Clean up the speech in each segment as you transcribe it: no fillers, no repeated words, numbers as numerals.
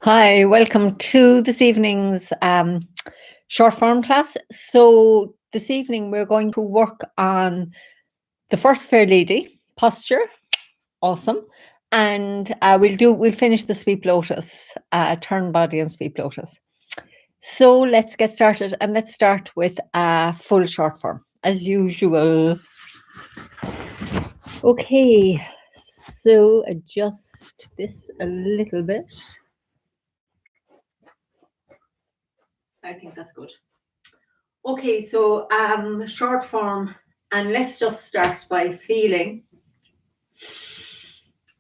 Hi, welcome to this evening's short form class. So this evening we're going to work on the first Fair Lady posture, awesome, and we'll finish the Sweep Lotus, turn body and Sweep Lotus. So let's get started, and let's start with full short form as usual. Okay, so adjust this a little bit. I think that's good. Okay, so short form, and let's just start by feeling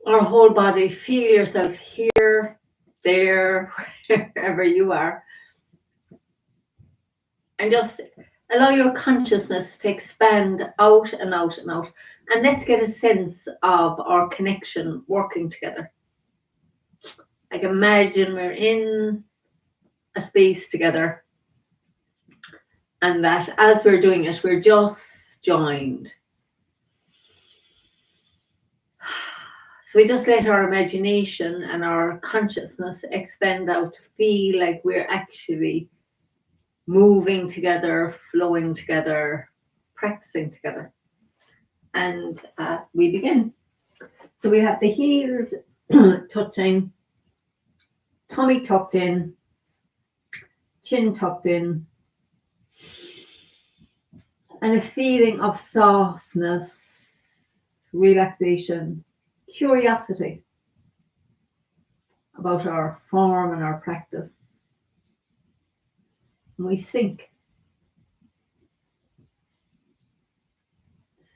our whole body. Feel yourself here, there, wherever you are, and just allow your consciousness to expand out and out and out. And let's get a sense of our connection working together. Like imagine we're in a space together, and that as we're doing it, we're just joined. So we just let our imagination and our consciousness expand out to feel like we're actually moving together, flowing together, practicing together. And we begin. So we have the heels touching, tummy tucked in, chin tucked in, and a feeling of softness, relaxation, curiosity about our form and our practice. And we sink,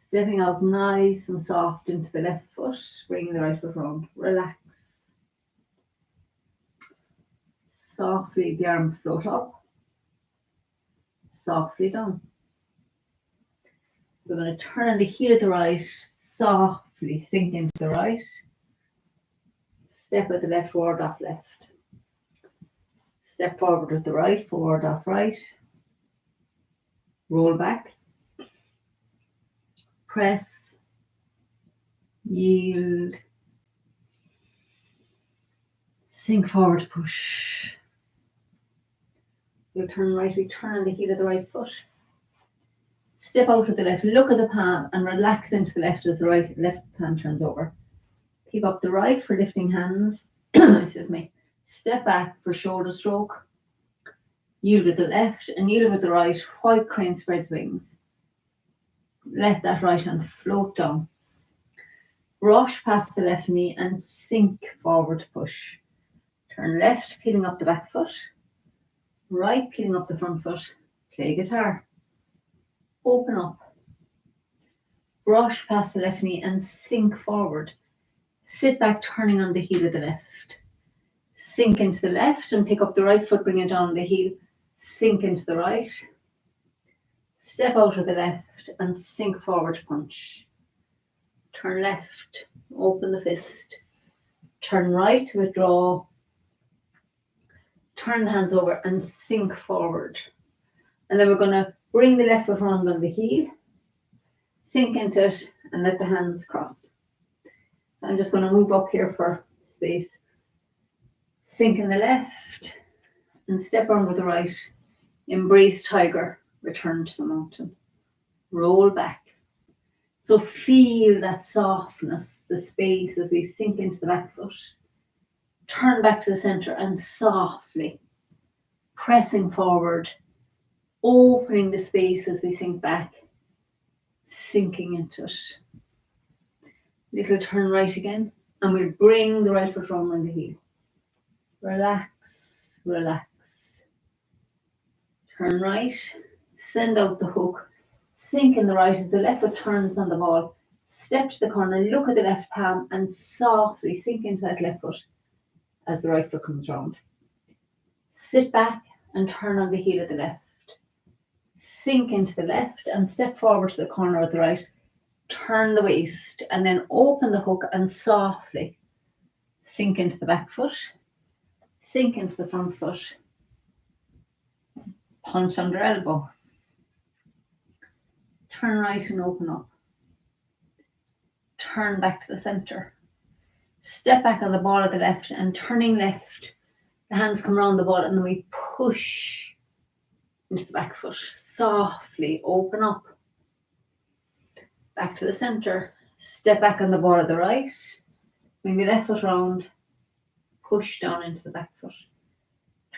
stepping out nice and soft into the left foot, bringing the right foot round. Relax. Softly, the arms float up, softly down. We're going to turn on the heel of the right, softly sink into the right. Step with the left, forward, off left. Step forward with the right, forward, off right. Roll back. Press. Yield. Sink forward, push. We'll turn right, we turn on the heel of the right foot. Step out with the left, look at the palm and relax into the left as the left palm turns over. Keep up the right for lifting hands. Excuse me. Step back for shoulder stroke. Yield with the left and yield with the right. White crane spreads wings. Let that right hand float down. Brush past the left knee and sink forward to push. Turn left, peeling up the back foot. Right, peeling up the front foot. Play guitar. Open up. Brush past the left knee and sink forward. Sit back, turning on the heel of the left. Sink into the left and pick up the right foot, bring it down the heel. Sink into the right. Step out of the left and sink forward, punch. Turn left, open the fist. Turn right, withdraw. Turn the hands over and sink forward. And then we're going to bring the left foot round on the heel. Sink into it and let the hands cross. I'm just going to move up here for space. Sink in the left and step on with the right. Embrace tiger. Return to the mountain. Roll back. So feel that softness, the space as we sink into the back foot. Turn back to the center and softly pressing forward, opening the space as we sink back, sinking into it. Little turn right again, and we'll bring the right foot round on the heel. Relax, relax. Turn right, send out the hook, sink in the right as the left foot turns on the ball. Step to the corner, look at the left palm, and softly sink into that left foot as the right foot comes round. Sit back and turn on the heel of the left. Sink into the left and step forward to the corner of the right. Turn the waist and then open the hook and softly sink into the back foot. Sink into the front foot. Punch under elbow. Turn right and open up. Turn back to the center. Step back on the ball of the left and turning left. The hands come around the ball and then we push into the back foot. Softly open up. Back to the centre. Step back on the ball of the right. Bring the left foot round. Push down into the back foot.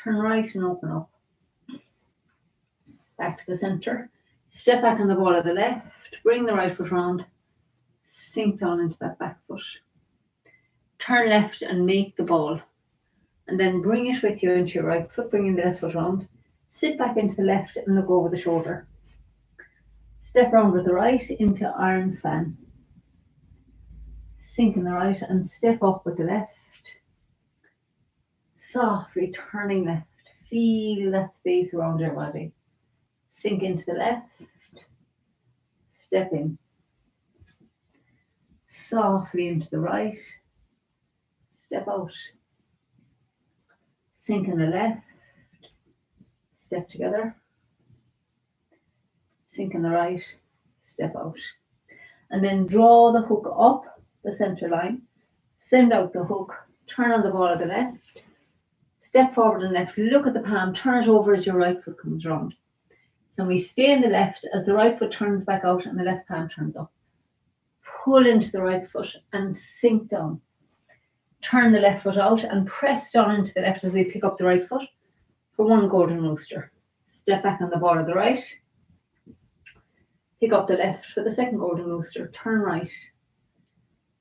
Turn right and open up. Back to the centre. Step back on the ball of the left. Bring the right foot round. Sink down into that back foot. Turn left and make the ball. And then bring it with you into your right foot, bringing the left foot round. Sit back into the left and look over the shoulder. Step round with the right into iron fan. Sink in the right and step up with the left. Softly turning left. Feel that space around your body. Sink into the left. Step in. Softly into the right. Step out. Sink in the left. Step together. Sink in the right. Step out. And then draw the hook up the centre line. Send out the hook. Turn on the ball of the left. Step forward and left. Look at the palm. Turn it over as your right foot comes round. So we stay in the left as the right foot turns back out and the left palm turns up. Pull into the right foot and sink down. Turn the left foot out and press down into the left as we pick up the right foot for one golden rooster. Step back on the ball of the right. Pick up the left for the second golden rooster. Turn right.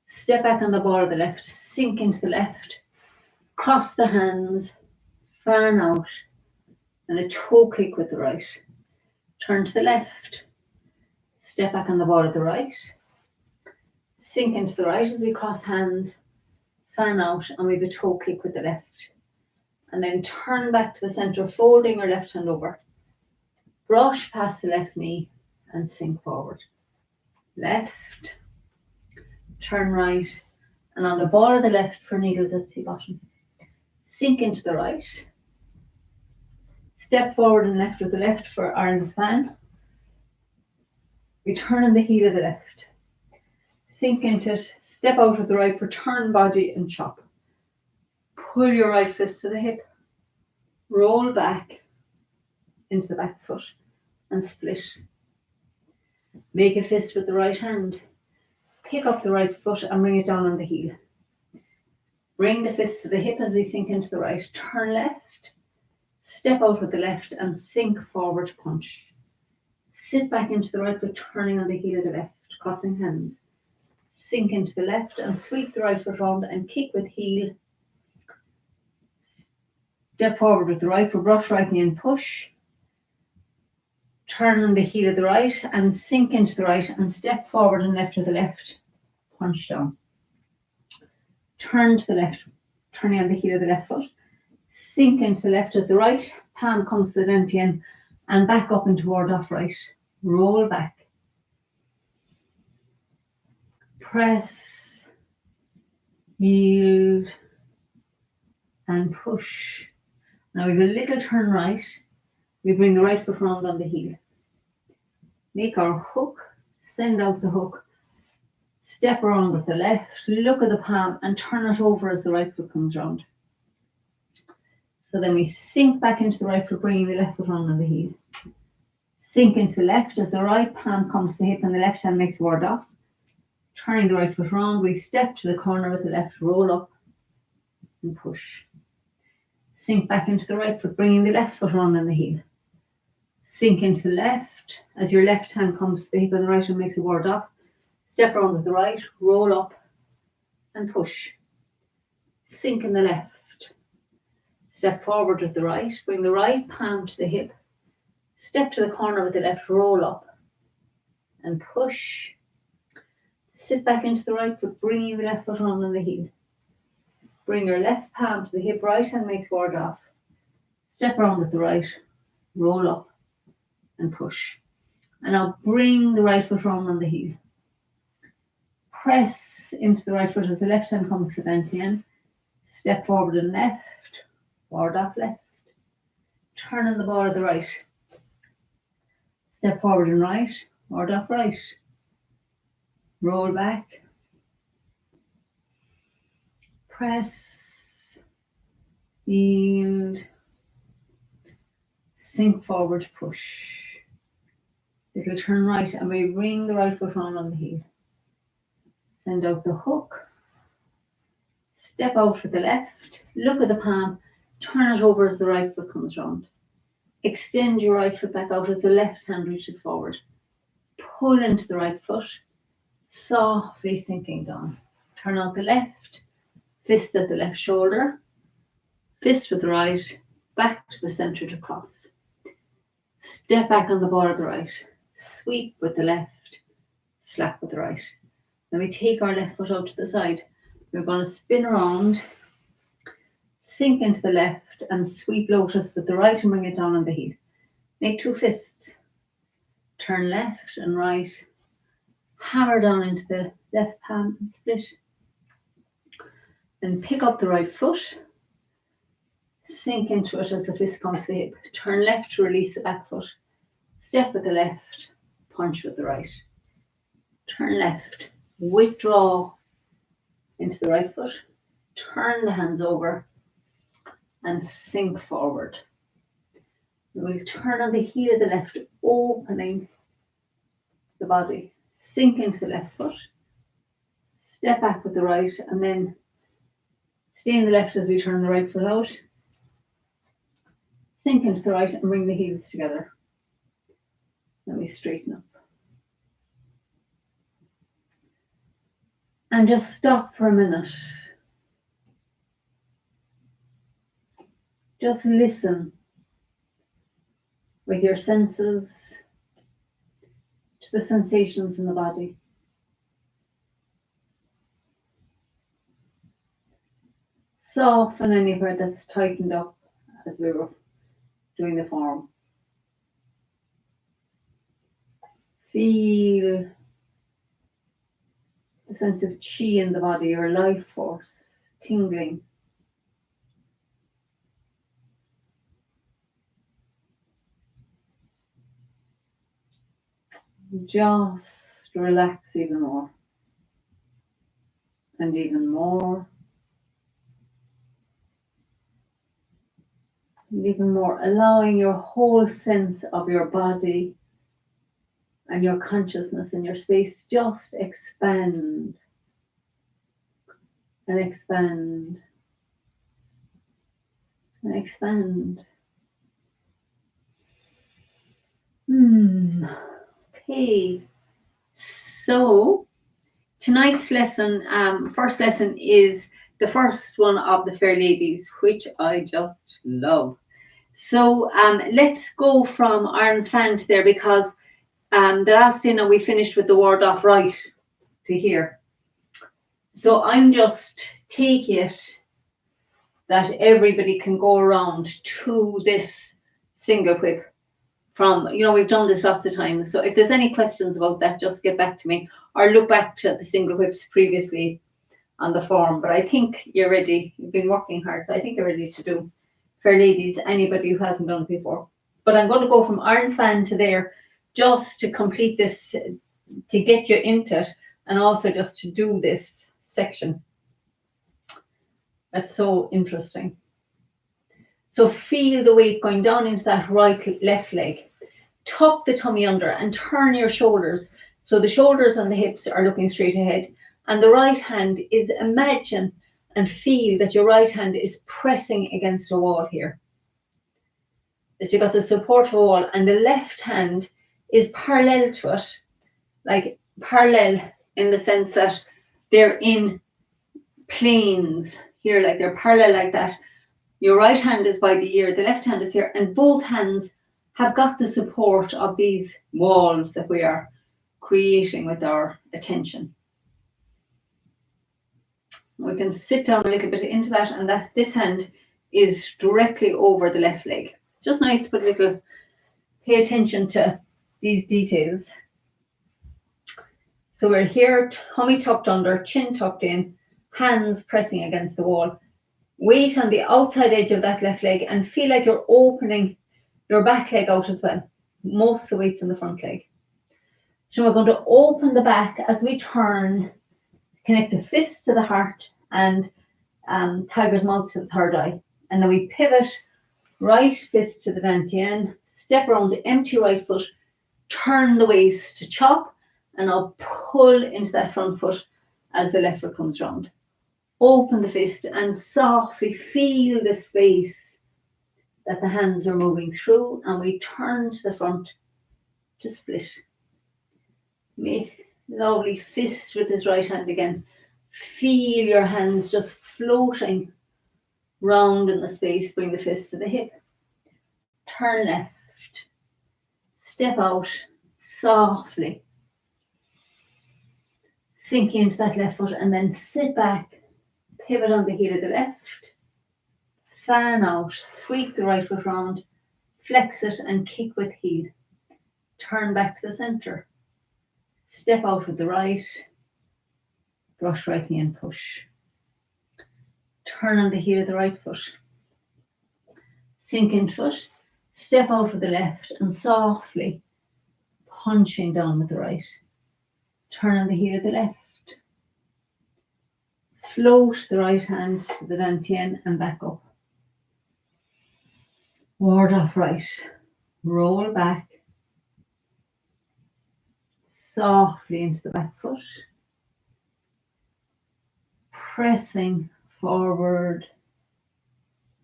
Step back on the ball of the left. Sink into the left. Cross the hands. Fan out. And a toe kick with the right. Turn to the left. Step back on the ball of the right. Sink into the right as we cross hands. Fan out and we have a toe kick with the left. And then turn back to the centre, folding your left hand over. Brush past the left knee and sink forward. Left. Turn right. And on the ball of the left for needles at the bottom. Sink into the right. Step forward and left with the left for iron fan. We turn on the heel of the left. Sink into it. Step out with the right for turn body and chop. Pull your right fist to the hip. Roll back into the back foot and split. Make a fist with the right hand. Pick up the right foot and bring it down on the heel. Bring the fist to the hip as we sink into the right. Turn left. Step out with the left and sink forward, punch. Sit back into the right foot, turning on the heel of the left, crossing hands. Sink into the left and sweep the right foot round and kick with heel. Step forward with the right for brush right knee and push. Turn on the heel of the right and sink into the right and step forward and left to the left. Punch down. Turn to the left, turning on the heel of the left foot. Sink into the left as the right palm comes to the dantian and back up and toward off right. Roll back. Press. Yield. And push. Now we have a little turn right. We bring the right foot round on the heel. Make our hook. Send out the hook. Step around with the left. Look at the palm and turn it over as the right foot comes round. So then we sink back into the right foot, bringing the left foot round on the heel. Sink into the left as the right palm comes to the hip and the left hand makes ward off. Turning the right foot round, we step to the corner with the left, roll up and push. Sink back into the right foot, bringing the left foot round on the heel. Sink into the left as your left hand comes to the hip and the right hand makes a ward off. Step around with the right, roll up and push. Sink in the left. Step forward with the right, bring the right palm to the hip. Step to the corner with the left, roll up and push. Sit back into the right foot, bringing the left foot on the heel. Bring your left palm to the hip, right hand makes ward off. Step around with the right, roll up and push. And now bring the right foot round on the heel. Press into the right foot as the left hand comes to the dantian. Step forward and left, ward off left. Turn on the ball of the right. Step forward and right, ward off right. Roll back. Press. Yield. Sink forward, push. Little turn right, and we bring the right foot round on the heel. Send out the hook. Step out with the left. Look at the palm. Turn it over as the right foot comes round. Extend your right foot back out as the left hand reaches forward. Pull into the right foot. Softly sinking down. Turn out the left. Fist at the left shoulder. Fist with the right. Back to the centre to cross. Step back on the ball of the right. Sweep with the left. Slap with the right. Then we take our left foot out to the side. We're going to spin around. Sink into the left and sweep lotus with the right and bring it down on the heel. Make two fists. Turn left and right. Hammer down into the left palm and split. Then pick up the right foot. Sink into it as the fist comes to the hip. Turn left to release the back foot. Step with the left. Punch with the right. Turn left. Withdraw into the right foot. Turn the hands over and sink forward. We'll turn on the heel of the left, opening the body. Sink into the left foot. Step back with the right and then stay in the left as we turn the right foot out. Sink into the right and bring the heels together. Then we straighten up. And just stop for a minute. Just listen with your senses to the sensations in the body. Soften anywhere that's tightened up as we were doing the form. Feel the sense of chi in the body, or life force, tingling. Just relax even more. And even more. And even more, allowing your whole sense of your body and your consciousness and your space just expand and expand and expand. Okay, so tonight's lesson, first lesson is the first one of the Fair Ladies, which I just love. So let's go from Iron Fan to there, because the last dinner we finished with the word off right to here. So I'm just taking it that everybody can go around to this single whip from, we've done this lots of times. So if there's any questions about that, just get back to me or look back to the single whips previously on the form. But I think you're ready. You've been working hard. So I think you're ready to do Fair Ladies, anybody who hasn't done it before. But I'm going to go from Iron Fan to there just to complete this, to get you into it, and also just to do this section. That's so interesting. So feel the weight going down into that left leg. Tuck the tummy under and turn your shoulders. So the shoulders and the hips are looking straight ahead. And the right hand is, imagine and feel that your right hand is pressing against a wall here. That you've got the support of a wall, and the left hand is parallel to it. Like parallel in the sense that they're in planes here, like they're parallel like that. Your right hand is by the ear, the left hand is here, and both hands have got the support of these walls that we are creating with our attention. We can sit down a little bit into that, and that this hand is directly over the left leg. Just nice to put a little, pay attention to these details. So we're here, tummy tucked under, chin tucked in, hands pressing against the wall. Weight on the outside edge of that left leg, and feel like you're opening your back leg out as well. Most of the weight's in the front leg. So we're going to open the back as we turn, connect the fists to the heart and tiger's mouth to the third eye. And then we pivot, right fist to the dantian, step around the empty right foot, turn the waist to chop, and I'll pull into that front foot as the left foot comes round. Open the fist and softly feel the space that the hands are moving through, and we turn to the front to split. Make lovely fist with his right hand again. Feel your hands just floating round in the space. Bring the fist to the hip. Turn left. Step out softly. Sink into that left foot and then sit back. Pivot on the heel of the left. Fan out. Sweep the right foot round. Flex it and kick with heel. Turn back to the center. Step out with the right. Brush right knee and push. Turn on the heel of the right foot. Sink into it. Step out with the left and softly punching down with the right. Turn on the heel of the left. Float the right hand to the dantian and back up. Ward off right. Roll back. Softly into the back foot. Pressing forward.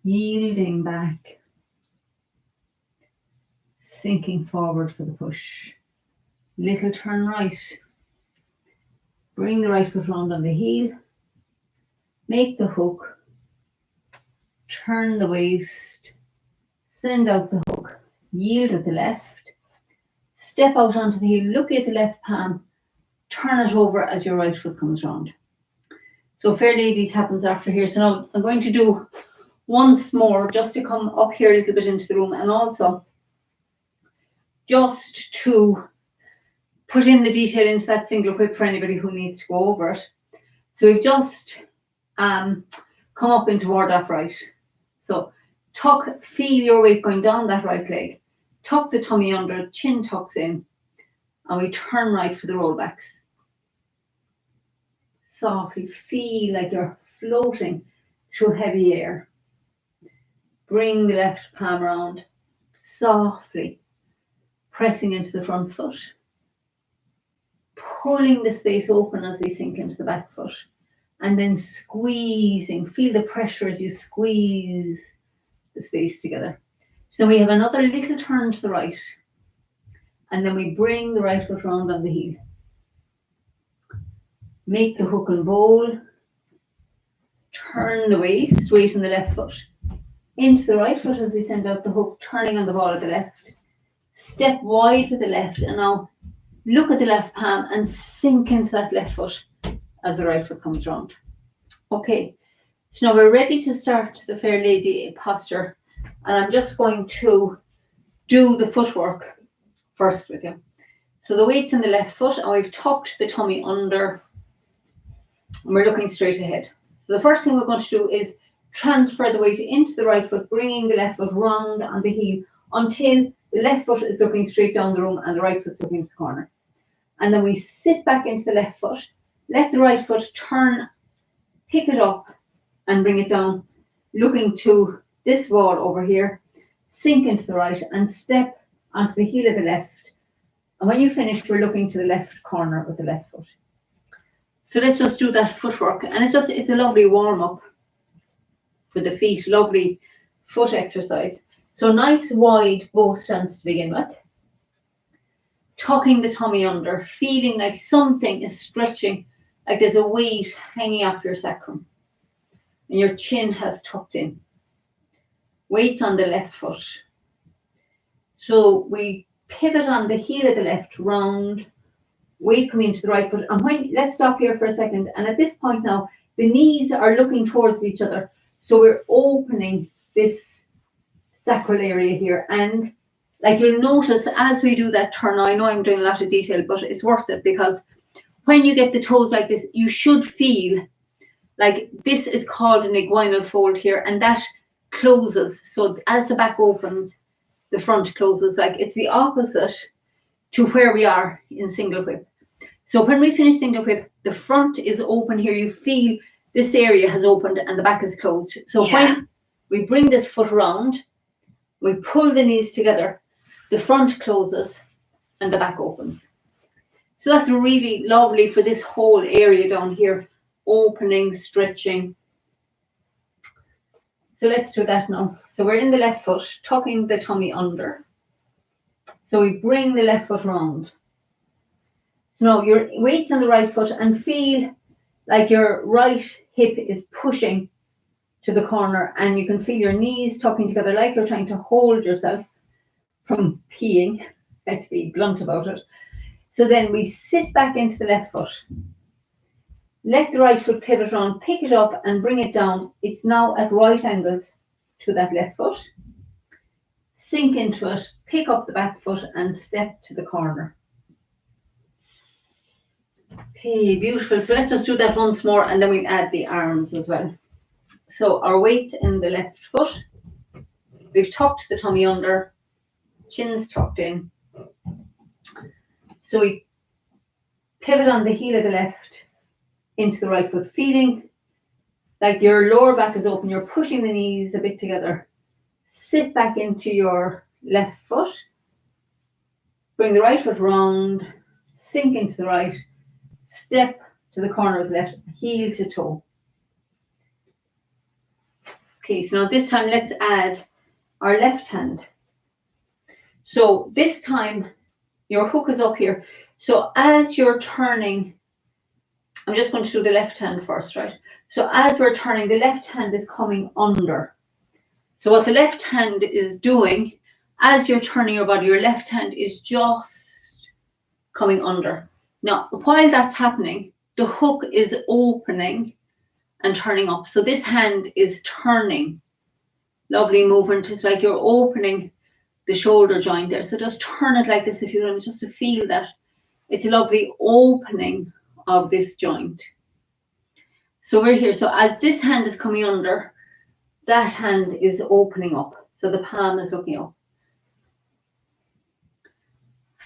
Yielding back. Sinking forward for the push. Little turn right. Bring the right foot round on the heel. Make the hook. Turn the waist. Send out the hook. Yield with the left. Step out onto the heel. Look at the left palm. Turn it over as your right foot comes round. So Fair Ladies happens after here. So now I'm going to do once more just to come up here a little bit into the room, and also just to put in the detail into that single whip for anybody who needs to go over it. So we've just come up into ward off right. So tuck, feel your weight going down that right leg. Tuck the tummy under, chin tucks in, and we turn right for the rollbacks. Softly feel like you're floating through heavy air. Bring the left palm around, softly pressing into the front foot. Pulling the space open as we sink into the back foot. And then squeezing. Feel the pressure as you squeeze the space together. So we have another little turn to the right. And then we bring the right foot round on the heel. Make the hook and bowl. Turn the waist, weight on the left foot. Into the right foot as we send out the hook, turning on the ball of the left. Step wide with the left, and now look at the left palm and sink into that left foot as the right foot comes round. Okay, so now we're ready to start the Fair Lady posture, and I'm just going to do the footwork first with you. So the weight's in the left foot, and we've tucked the tummy under, and we're looking straight ahead. So the first thing we're going to do is transfer the weight into the right foot, bringing the left foot round on the heel until the left foot is looking straight down the room and the right foot's looking to the corner. And then we sit back into the left foot, let the right foot turn, pick it up and bring it down, looking to this wall over here, sink into the right and step onto the heel of the left. And when you finish, we're looking to the left corner with the left foot. So let's just do that footwork. And it's a lovely warm up for the feet, lovely foot exercise. So nice wide both stance to begin with. Tucking the tummy under, feeling like something is stretching, like there's a weight hanging off your sacrum. And your chin has tucked in. Weights on the left foot. So we pivot on the heel of the left round, weight coming into the right foot. And let's stop here for a second. And at this point now, the knees are looking towards each other. So we're opening this sacral area here, and like you'll notice as we do that turn, I know I'm doing a lot of detail, but it's worth it, because when you get the toes like this, you should feel like this is called an inguinal fold here, and that closes. So as the back opens, the front closes. Like it's the opposite to where we are in single whip. So when we finish single whip, the front is open here. You feel this area has opened and the back is closed. So We bring this foot round, we pull the knees together, the front closes and the back opens. So that's really lovely for this whole area down here, opening, stretching. So let's do that now. So we're in the left foot, tucking the tummy under. So we bring the left foot round. So now your weight's on the right foot and feel like your right hip is pushing to the corner, and you can feel your knees tucking together like you're trying to hold yourself from peeing, to be blunt about it. So then we sit back into the left foot. Let the right foot pivot around, pick it up and bring it down. It's now at right angles to that left foot. Sink into it, pick up the back foot and step to the corner. Okay, beautiful. So let's just do that once more and then we'll add the arms as well. So our weight's in the left foot. We've tucked the tummy under, chin's tucked in. So we pivot on the heel of the left into the right foot, feeling like your lower back is open. You're pushing the knees a bit together. Sit back into your left foot. Bring the right foot round, sink into the right, step to the corner of the left, heel to toe. Okay, so now this time let's add our left hand. So this time your hook is up here. So as you're turning, I'm just going to do the left hand first, right? So as we're turning, the left hand is coming under. So what the left hand is doing, as you're turning your body, your left hand is just coming under. Now, while that's happening, the hook is opening and turning up. So this hand is turning. Lovely movement. It's like you're opening the shoulder joint there. So just turn it like this if you want, just to feel that it's a lovely opening of this joint. So we're here. So as this hand is coming under, that hand is opening up. So the palm is looking up.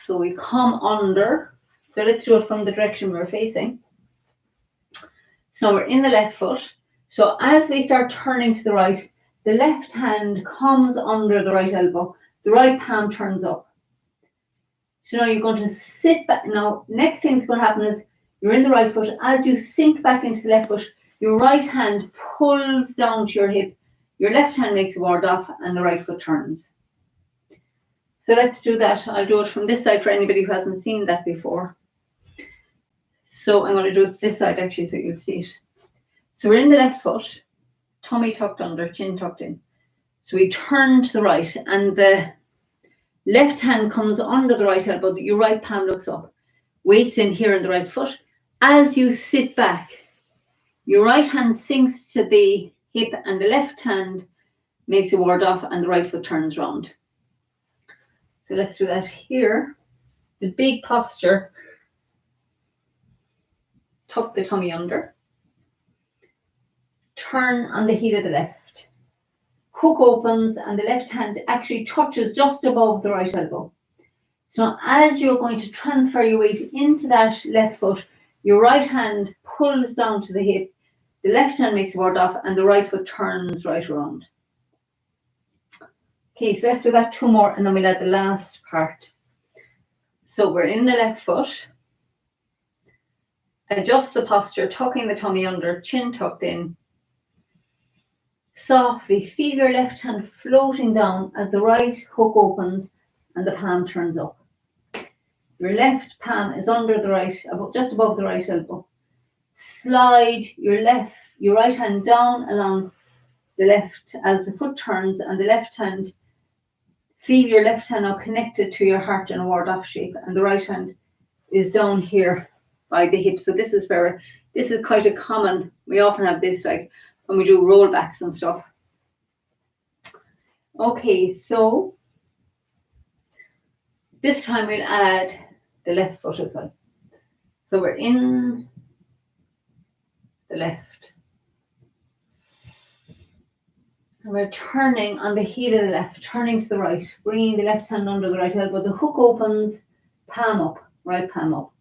So we come under. So let's do it from the direction we're facing. So we're in the left foot. So as we start turning to the right, the left hand comes under the right elbow. The right palm turns up. So now you're going to sit back. Now, next thing that's going to happen is you're in the right foot. As you sink back into the left foot, your right hand pulls down to your hip. Your left hand makes a ward off and the right foot turns. So let's do that. I'll do it from this side for anybody who hasn't seen that before. So I'm going to do it this side actually so you'll see it. So we're in the left foot, tummy tucked under, chin tucked in. So we turn to the right and the left hand comes under the right elbow. Your right palm looks up. Weight's in here in the right foot. As you sit back, your right hand sinks to the hip and the left hand makes a ward off and the right foot turns round. So let's do that here. The big posture. Tuck the tummy under. Turn on the heel of the left. Hook opens and the left hand actually touches just above the right elbow. So as you're going to transfer your weight into that left foot, your right hand pulls down to the hip, the left hand makes a ward off and the right foot turns right around. Okay, so let's do that two more and then we'll add the last part. So we're in the left foot. Adjust the posture, tucking the tummy under, chin tucked in. Softly feel your left hand floating down as the right hook opens and the palm turns up. Your left palm is under the right, just above the right elbow. Slide your right hand down along the left as the foot turns and the left hand, feel your left hand now connected to your heart in a ward off shape and the right hand is down here by the hip. So this is quite a common, we often have this like when we do rollbacks and stuff. Okay, so this time we'll add the left foot as well. So we're in the left. And we're turning on the heel of the left, turning to the right, bringing the left hand under the right elbow. The hook opens, palm up, right palm up.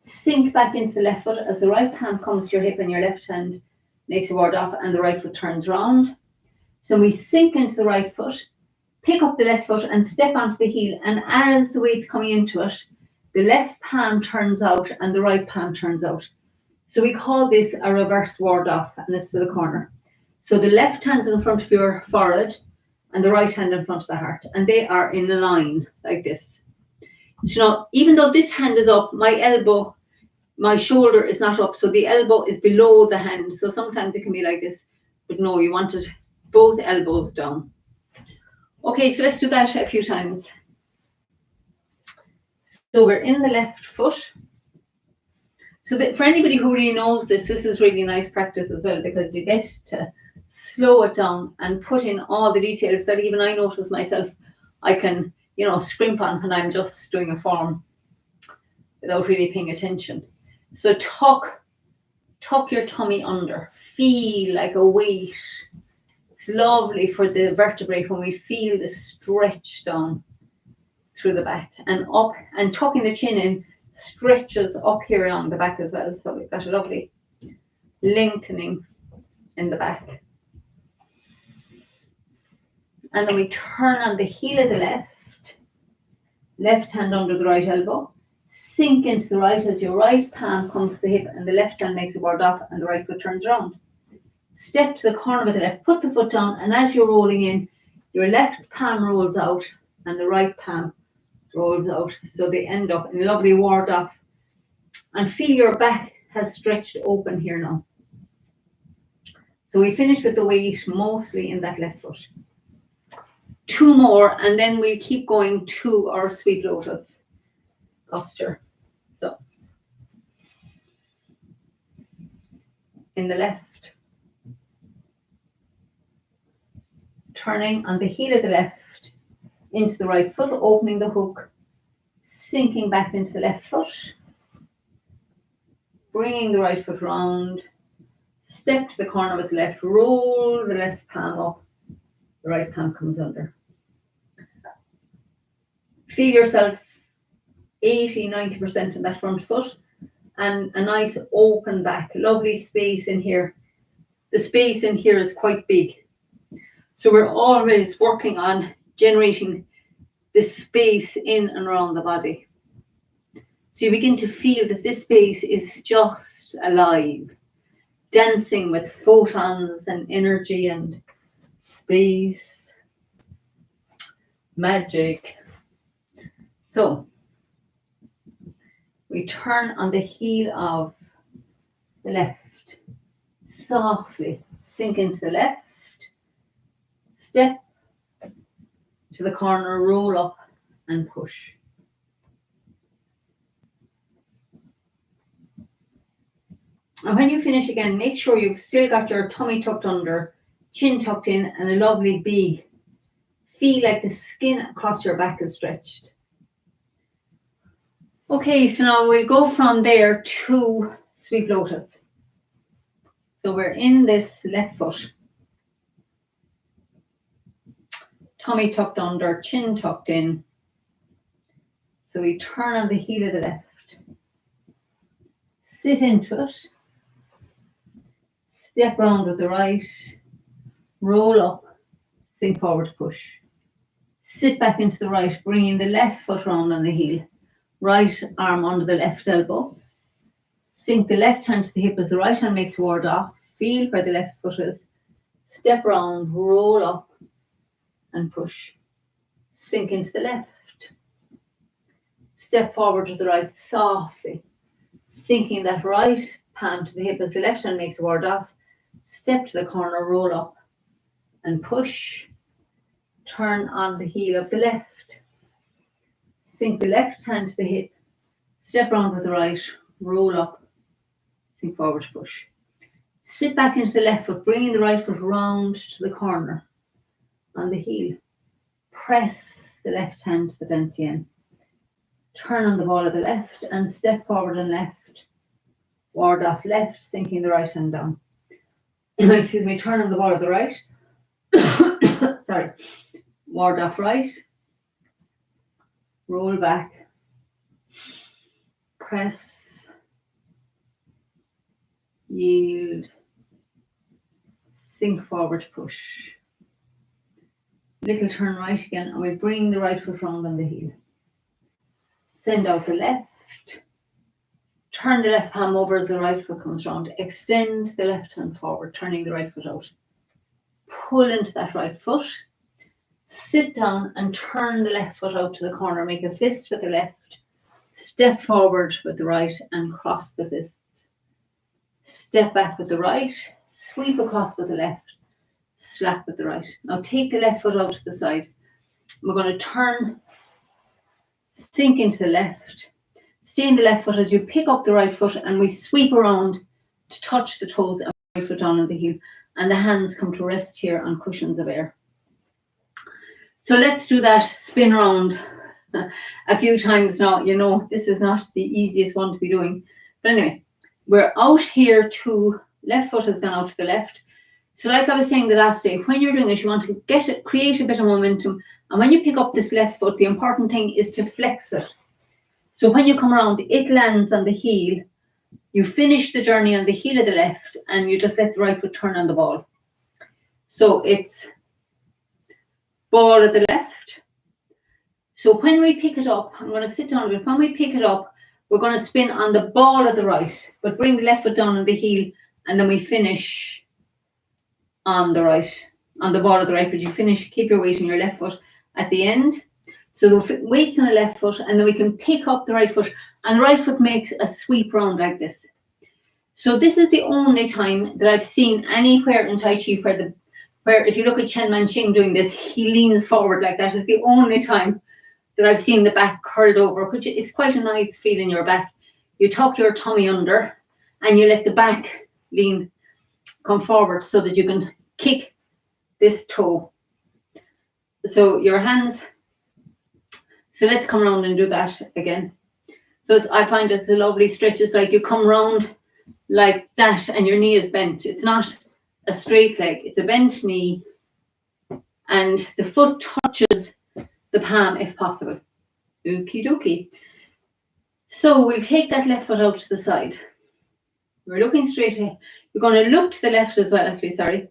Sink back into the left foot as the right palm comes to your hip and your left hand makes a ward off and the right foot turns round. So we sink into the right foot, pick up the left foot and step onto the heel. And as the weight's coming into it, the left palm turns out and the right palm turns out. So we call this a reverse ward off, and this to the corner. So the left hand's in front of your forehead and the right hand in front of the heart, and they are in a line like this. You know, even though this hand is up, my elbow, my shoulder is not up, so the elbow is below the hand. So sometimes it can be like this, but no, you want it both elbows down. Okay, so let's do that a few times. So we're in the left foot. So that for anybody who really knows this is really nice practice as well, because you get to slow it down and put in all the details that even I notice myself, I can, scrimp on when I'm just doing a form without really paying attention. So tuck your tummy under, feel like a weight. It's lovely for the vertebrae when we feel the stretch down through the back and up, and tucking the chin in stretches up here along the back as well. So we've got a lovely lengthening in the back. And then we turn on the heel of the left hand under the right elbow, sink into the right as your right palm comes to the hip and the left hand makes a ward off and the right foot turns around. Step to the corner with the left, put the foot down, and as you're rolling in, your left palm rolls out and the right palm rolls out. So they end up in a lovely ward off. And feel your back has stretched open here now. So we finish with the weight mostly in that left foot. 2 more, and then we'll keep going to our sweet lotus posture. So in the left, turning on the heel of the left into the right foot, opening the hook, sinking back into the left foot, bringing the right foot round, step to the corner with the left, roll the left palm up, the right palm comes under. Feel yourself 80-90% in that front foot and a nice open back, lovely space in here. The space in here is quite big. So we're always working on generating this space in and around the body. So you begin to feel that this space is just alive, dancing with photons and energy and space, magic. So we turn on the heel of the left, softly sink into the left, step to the corner, roll up and push. And when you finish again, make sure you've still got your tummy tucked under, chin tucked in, and a lovely big. Feel like the skin across your back is stretched. Okay, so now we'll go from there to sweet lotus. So we're in this left foot. Tummy tucked under, chin tucked in. So we turn on the heel of the left. Sit into it. Step round with the right. Roll up. Sink forward, push. Sit back into the right, bringing the left foot round on the heel. Right arm under the left elbow. Sink the left hand to the hip as the right hand makes ward off. Feel where the left foot is. Step round, roll up and push. Sink into the left. Step forward to the right softly. Sinking that right palm to the hip as the left hand makes a ward off. Step to the corner, roll up and push. Turn on the heel of the left. Sink the left hand to the hip. Step round with the right, roll up, sink forward to push. Sit back into the left foot, bringing the right foot round to the corner on the heel. Press the left hand to the dantian. Turn on the ball of the left and step forward and left. Ward off left, sinking the right hand down. Excuse me, turn on the ball of the right. Sorry. Ward off right. Roll back. Press. Yield. Sink forward, push. Little turn right again, and we bring the right foot round on the heel. Send out the left. Turn the left palm over as the right foot comes round. Extend the left hand forward, turning the right foot out. Pull into that right foot. Sit down and turn the left foot out to the corner. Make a fist with the left. Step forward with the right and cross the fists. Step back with the right. Sweep across with the left. Slap with the right. Now take the left foot out to the side. We're going to turn, sink into the left. Stay in the left foot as you pick up the right foot, and we sweep around to touch the toes and right foot down on the heel. And the hands come to rest here on cushions of air. So let's do that spin around a few times now. You know, this is not the easiest one to be doing. But anyway, we're out here to, left foot has gone out to the left. So like I was saying the last day, when you're doing this, you want to create a bit of momentum. And when you pick up this left foot, the important thing is to flex it. So when you come around, it lands on the heel. You finish the journey on the heel of the left, and you just let the right foot turn on the ball. So it's ball of the left. So when we pick it up, I'm going to sit down a bit. When we pick it up, we're going to spin on the ball of the right, but bring the left foot down on the heel, and then we finish on the right, on the ball of the right, but you finish, keep your weight on your left foot at the end. So the weight's on the left foot, and then we can pick up the right foot, and the right foot makes a sweep round like this. So this is the only time that I've seen anywhere in Tai Chi where if you look at Chen Manqing doing this, he leans forward like that. It's the only time that I've seen the back curled over, which it's quite a nice feel in your back. You tuck your tummy under, and you let the back come forward so that you can kick this toe. So your hands, so let's come around and do that again. So I find it's a lovely stretch. It's like you come round like that and your knee is bent. It's not a straight leg, it's a bent knee, and the foot touches the palm if possible. Okie dokie. So we'll take that left foot out to the side. We're looking straight ahead. You're going to look to the left as well, actually, sorry.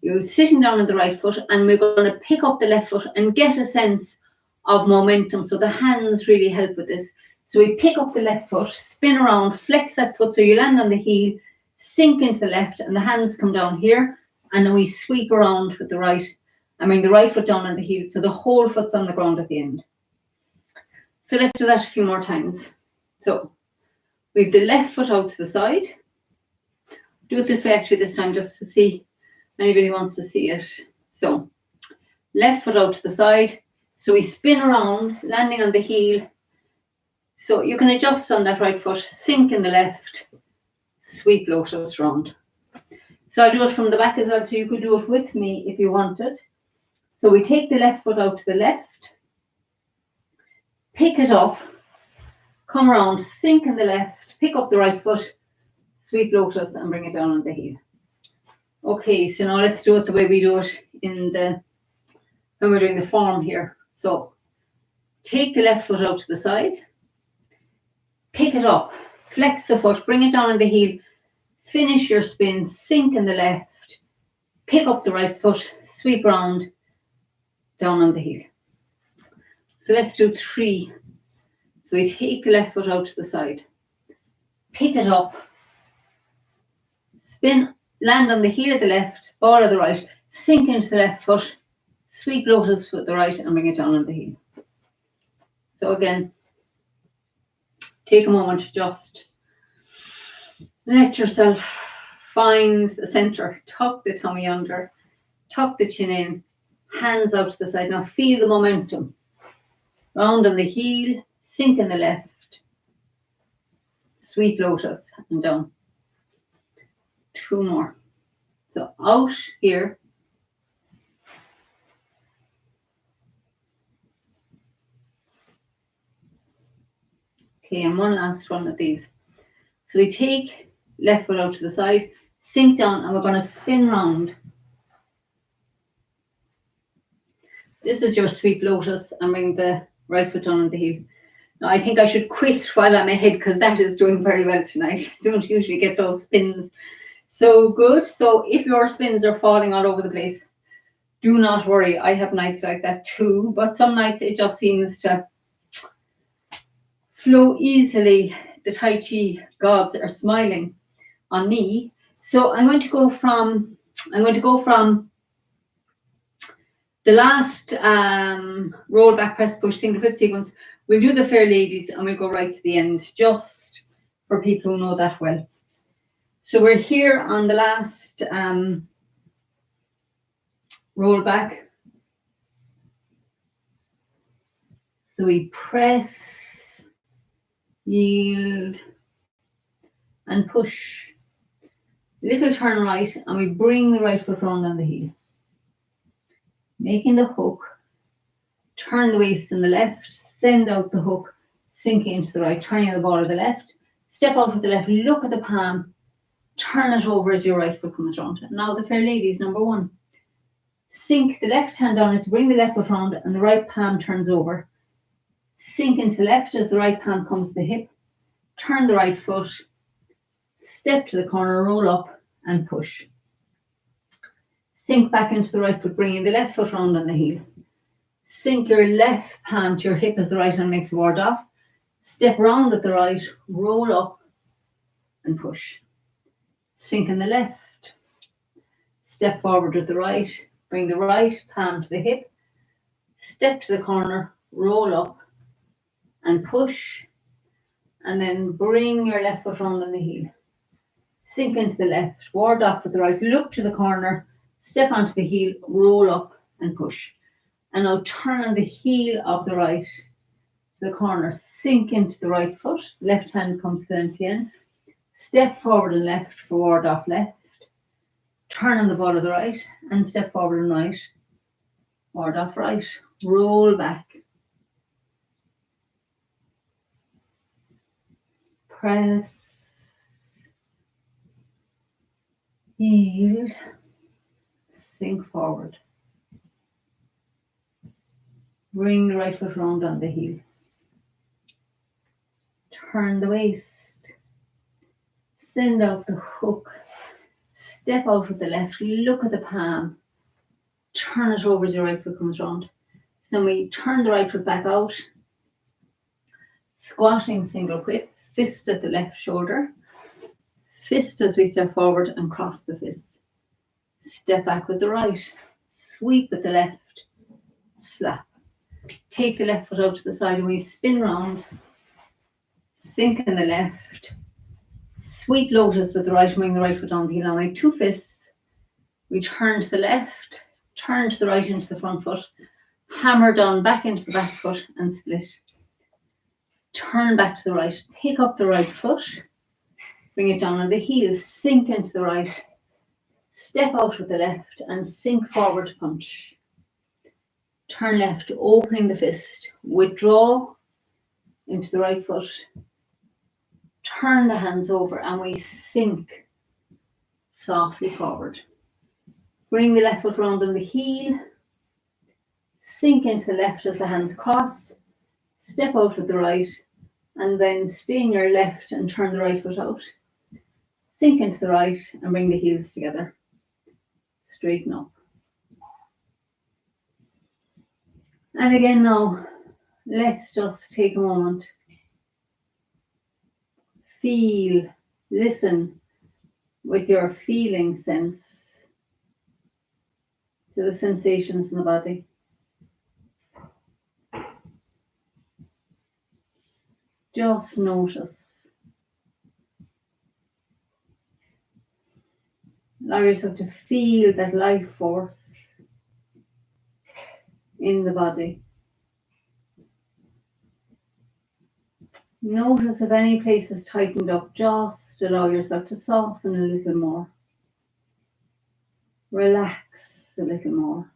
You're sitting down on the right foot, and we're going to pick up the left foot and get a sense of momentum. So the hands really help with this. So we pick up the left foot, spin around, flex that foot so you land on the heel, sink into the left, and the hands come down here, and then we sweep around with the right. I mean the right foot down on the heel, so the whole foot's on the ground at the end. So let's do that a few more times. So we have the left foot out to the side. Do it this way actually this time, just to see. Anybody wants to see it. So left foot out to the side. So we spin around, landing on the heel. So you can adjust on that right foot, sink in the left, sweep lotus round. So I'll do it from the back as well, so you could do it with me if you wanted. So we take the left foot out to the left, pick it up, come around, sink in the left, pick up the right foot, sweep lotus, and bring it down on the heel. Okay, so now let's do it the way we do it when we're doing the form here. So take the left foot out to the side, pick it up, flex the foot, bring it down on the heel, finish your spin, sink in the left, pick up the right foot, sweep round, down on the heel. So let's do 3. So we take the left foot out to the side, pick it up, spin, land on the heel of the left, ball of the right, sink into the left foot, sweep lotus with the right, and bring it down on the heel. So again, take a moment to just let yourself find the center, tuck the tummy under, tuck the chin in, hands out to the side. Now feel the momentum. Round on the heel, sink in the left, sweep lotus and down. 2 more. So out here. Okay, and one last one of these. So we take left foot out to the side, sink down, and we're going to spin round. This is your sweep lotus, and bring the right foot down on the heel. Now I think I should quit while I'm ahead, because that is doing very well tonight. I don't usually get those spins so good. So if your spins are falling all over the place, Do not worry, I have nights like that too, but some nights it just seems to flow easily. The Tai Chi gods are smiling on me. So I'm going to go from the last roll back press push single flip sequence. We'll do the Fair Ladies and we'll go right to the end, just for people who know that well. So we're here on the last roll back. So we press, yield, and push. Little turn right, and we bring the right foot round on the heel. Making the hook, turn the waist in the left, send out the hook, sink into the right, turning the ball of the left, step out with the left, look at the palm, turn it over as your right foot comes round. Now the Fair Ladies, number 1. Sink the left hand down to bring the left foot round and the right palm turns over. Sink into the left as the right palm comes to the hip, turn the right foot, step to the corner, roll up and push. Sink back into the right foot, bringing the left foot round on the heel. Sink your left palm to your hip as the right hand makes the ward off. Step round at the right, roll up and push. Sink in the left. Step forward with the right, bring the right palm to the hip. Step to the corner, roll up and push. And then bring your left foot round on the heel. Sink into the left, ward off with the right, look to the corner, step onto the heel, roll up and push. And now turn on the heel of the right to the corner, sink into the right foot, left hand comes to the NPN, step forward and left for ward off left, turn on the ball of the right and step forward and right, ward off right, roll back, press, yield, sink forward. Bring the right foot round on the heel. Turn the waist. Send out the hook. Step out with the left. Look at the palm. Turn it over as your right foot comes round. Then we turn the right foot back out. Squatting single whip. Fist at the left shoulder. Fist as we step forward and cross the fist. Step back with the right. Sweep with the left. Slap. Take the left foot out to the side and we spin round. Sink in the left. Sweep lotus with the right, bring the right foot on the heel. Now make 2 fists. We turn to the left, turn to the right into the front foot, hammer down back into the back foot and split. Turn back to the right, pick up the right foot, bring it down on the heel, sink into the right, step out with the left and sink forward to punch. Turn left, opening the fist, withdraw into the right foot, turn the hands over and we sink softly forward. Bring the left foot round on the heel, sink into the left as the hands cross, step out with the right and then stay in your left and turn the right foot out. Sink into the right and bring the heels together. Straighten up. And again now, let's just take a moment. Feel, listen with your feeling sense to the sensations in the body. Just notice. Allow yourself to feel that life force in the body. Notice if any place is tightened up, just allow yourself to soften a little more. Relax a little more.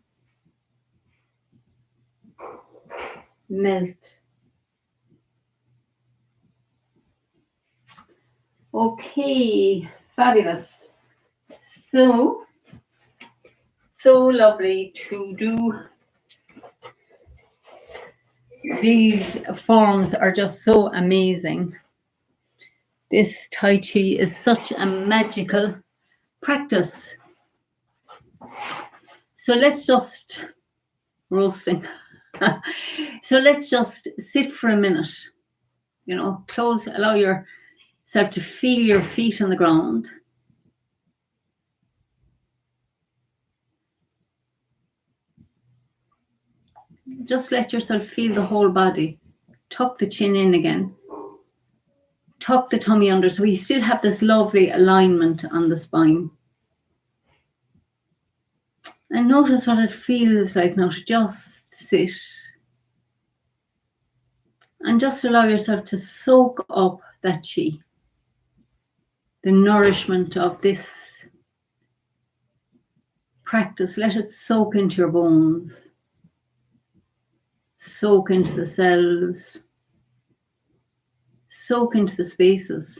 Melt. Okay, fabulous. So lovely to do. These forms are just so amazing. This Tai Chi is such a magical practice. So let's just roasting. So let's just sit for a minute. You know, allow yourself to feel your feet on the ground. Just let yourself feel the whole body. Tuck the chin in again. Tuck the tummy under so we still have this lovely alignment on the spine. And notice what it feels like now to just sit. And just allow yourself to soak up that chi. The nourishment of this practice. Let it soak into your bones. Soak into the cells. Soak into the spaces.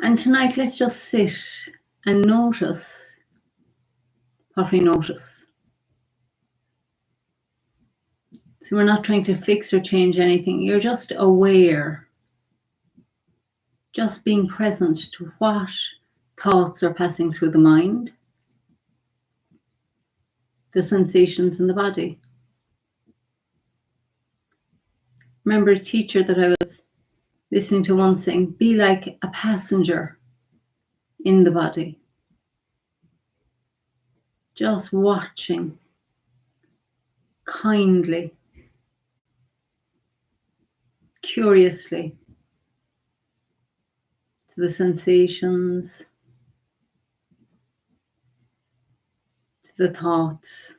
And tonight, let's just sit and notice what we notice. So we're not trying to fix or change anything. You're just aware. Just being present to what thoughts are passing through the mind. The sensations in the body. Remember a teacher that I was listening to once saying, be like a passenger in the body. Just watching kindly, curiously to the sensations, to the thoughts,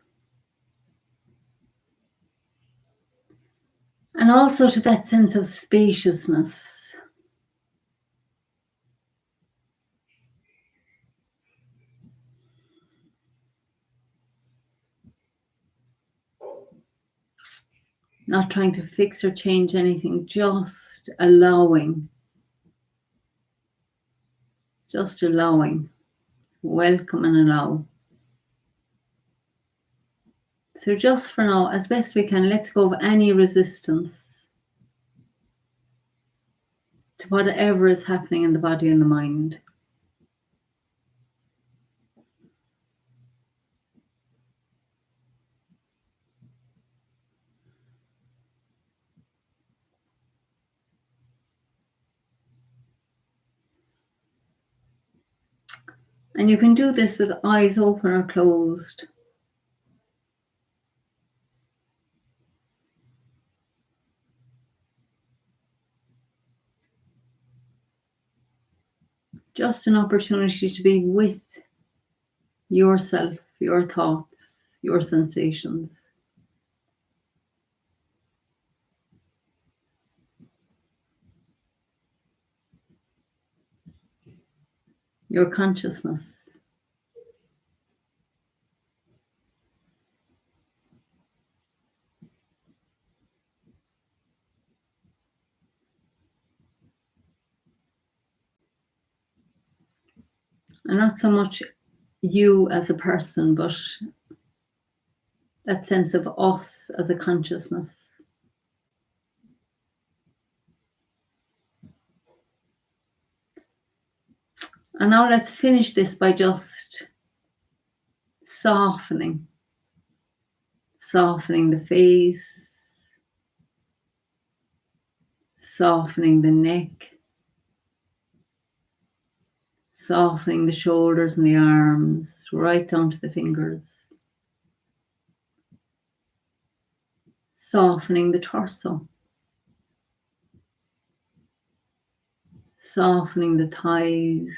and also to that sense of spaciousness. Not trying to fix or change anything, just allowing. Just allowing. Welcome and allow. So just for now, as best we can, let's go of any resistance to whatever is happening in the body and the mind. And you can do this with eyes open or closed. Just an opportunity to be with yourself, your thoughts, your sensations. Your consciousness. And not so much you as a person, but that sense of us as a consciousness. And now let's finish this by just softening. Softening the face. Softening the neck. Softening the shoulders and the arms, right down to the fingers. Softening the torso. Softening the thighs,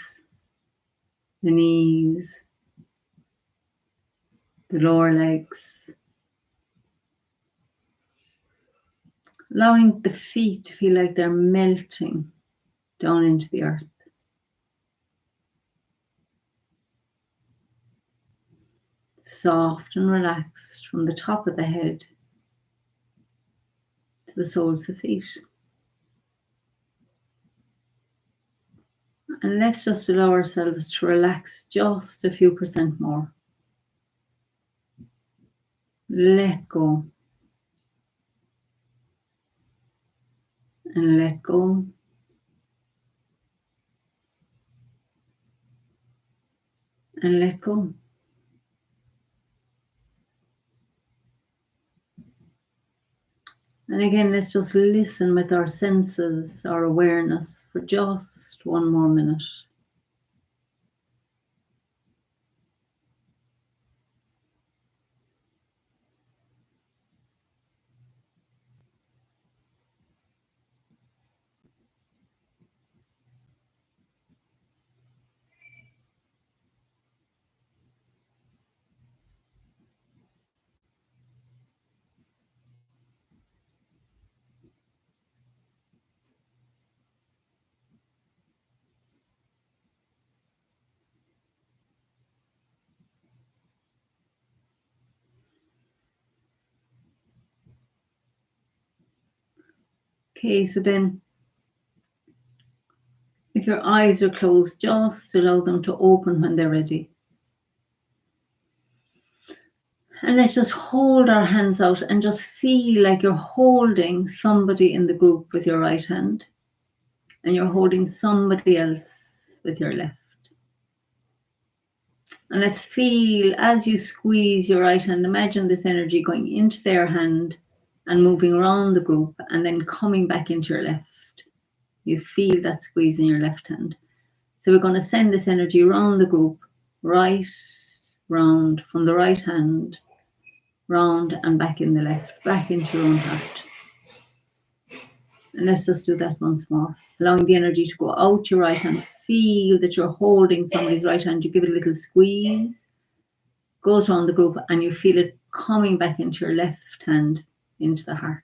the knees, the lower legs. Allowing the feet to feel like they're melting down into the earth. Soft and relaxed from the top of the head to the soles of the feet. And let's just allow ourselves to relax just a few % more. Let go. And let go. and let go. And again, let's just listen with our senses, our awareness for just one more minute. Okay, so then if your eyes are closed, just allow them to open when they're ready. And let's just hold our hands out and just feel like you're holding somebody in the group with your right hand, and you're holding somebody else with your left. And let's feel as you squeeze your right hand, imagine this energy going into their hand and moving around the group and then coming back into your left. You feel that squeeze in your left hand. So we're going to send this energy around the group, right, round, from the right hand, round and back in the left, back into your own heart. And let's just do that once more, allowing the energy to go out your right hand. Feel that you're holding somebody's right hand. You give it a little squeeze, goes around the group, and you feel it coming back into your left hand, into the heart.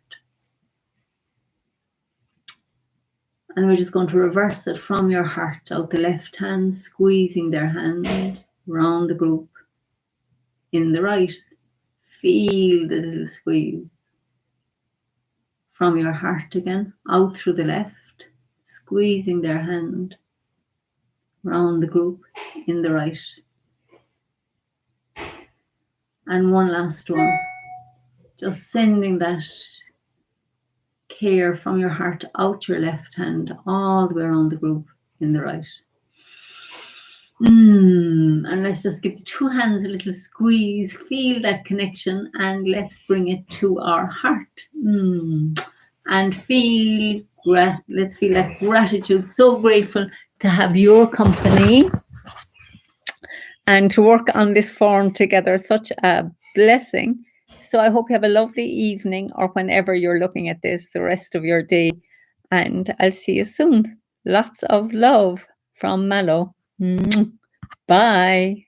And we're just going to reverse it from your heart out the left hand, squeezing their hand round the group. In the right, feel the little squeeze. From your heart again, out through the left, squeezing their hand round the group in the right. And one last one, just sending that care from your heart out your left hand, all the way around the group in the right. And let's just give the two hands a little squeeze, feel that connection, and let's bring it to our heart. And feel, let's feel that gratitude, so grateful to have your company and to work on this form together, such a blessing. So I hope you have a lovely evening, or whenever you're looking at this, the rest of your day. And I'll see you soon. Lots of love from Mallow. Bye.